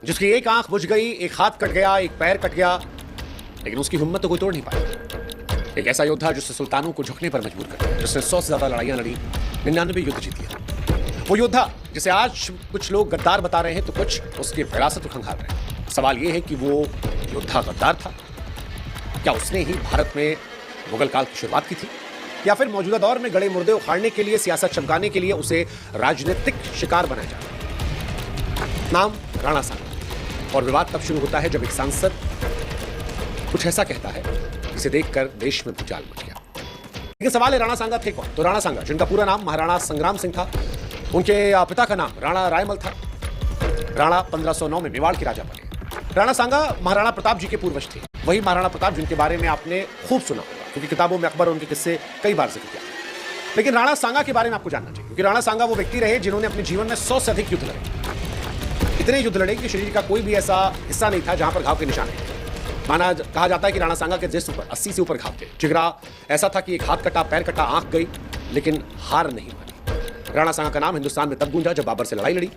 जिसकी एक आंख बुझ गई, एक हाथ कट गया, एक पैर कट गया, लेकिन उसकी हिम्मत तो कोई तोड़ नहीं पाया। एक ऐसा योद्धा जिसने सुल्तानों को झुकने पर मजबूर कर दिया, जिसने 100 से ज्यादा लड़ाइयां लड़ी, 99 युद्ध जीत लिया। वो योद्धा जिसे आज कुछ लोग गद्दार बता रहे हैं तो कुछ उसकी विरासत को खंगाल रहे हैं। सवाल यह है कि वो योद्धा गद्दार था? क्या उसने ही भारत में मुगल काल की शुरुआत की थी, या फिर मौजूदा दौर में गड़े मुर्दे उखाड़ने के लिए, सियासत चमकाने के लिए उसे राजनीतिक शिकार बनाया जा रहा है? नाम राणा सांगा। और विवाद तब शुरू होता है जब एक सांसद कुछ ऐसा कहता है जिसे देखकर देश में भूचाल मच गया। लेकिन सवाल है, राणा सांगा थे कौन? तो राणा सांगा, जिनका पूरा नाम महाराणा संग्राम सिंह था, उनके पिता का नाम राणा रायमल था। राणा 1509 में मेवाड़ के राजा बने। राणा सांगा महाराणा प्रताप जी के पूर्वज थे, वही महाराणा प्रताप जिनके बारे में आपने खूब सुना होगा, क्योंकि किताबों में अकबर और उनके किस्से कई बार जिक्र किया। लेकिन राणा सांगा के बारे में आपको जानना चाहिए, क्योंकि राणा सांगा वो व्यक्ति रहे जिन्होंने अपने जीवन में 100 से अधिक युद्ध लड़े। इतने युद्ध लड़े कि शरीर का कोई भी ऐसा हिस्सा नहीं था जहां पर घाव के निशान नहीं थे। कहा जाता है कि राणा सांगा के जिस्म पर 80 से ऊपर घाव थे। जिगरा ऐसा था कि एक हाथ कटा, पैर कटा, आंख गई, लेकिन हार नहीं मानी। राणा सांगा का नाम हिंदुस्तान में तब गूंजा जब बाबर से लड़ाई लड़ी।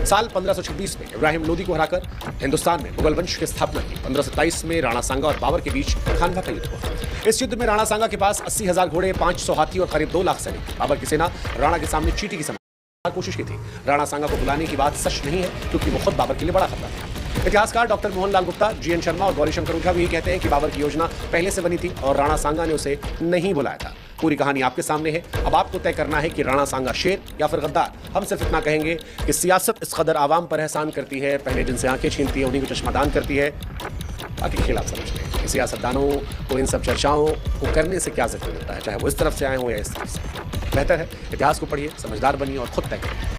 साल 1526 में इब्राहिम लोदी को हराकर हिंदुस्तान में मुगल वंश की स्थापना की। 1527 में राणा सांगा और बाबर के बीच खानवा का युद्ध हुआ। इस युद्ध में राणा सांगा के पास 80,000 घोड़े, 500 हाथी और करीब 2 लाख सैनिक। बाबर की सेना राणा के सामने चींटी की समान कोशिश की थी। राणा सांगा को बुलाने की बात सच नहीं है, क्योंकि वो खुद बाबर के लिए बड़ा खतरा था। इतिहासकार डॉक्टर मोहनलाल गुप्ता, GN शर्मा और गौरीशंकर ओझा भी यही कहते हैं कि बाबर की योजना पहले से बनी थी और राणा सांगा ने उसे नहीं बुलाया था। पूरी कहानी आपके सामने है। अब आपको तय करना है कि राणा सांगा शेर या फिर गद्दार। हम सिर्फ इतना कहेंगे कि सियासत इस कदर आवाम पर एहसान करती है, पहले जिनसे आंखें छीनती है उन्हीं को चश्मादान करती है। बाकी खेल आप समझ लें कि सियासतदानों को इन सब चर्चाओं को करने से क्या ज़रूर मिलता है, चाहे वो इस तरफ से आए हों या इस तरफ से। बेहतर है इतिहास को पढ़िए, समझदार बनिए और खुद तय करिए।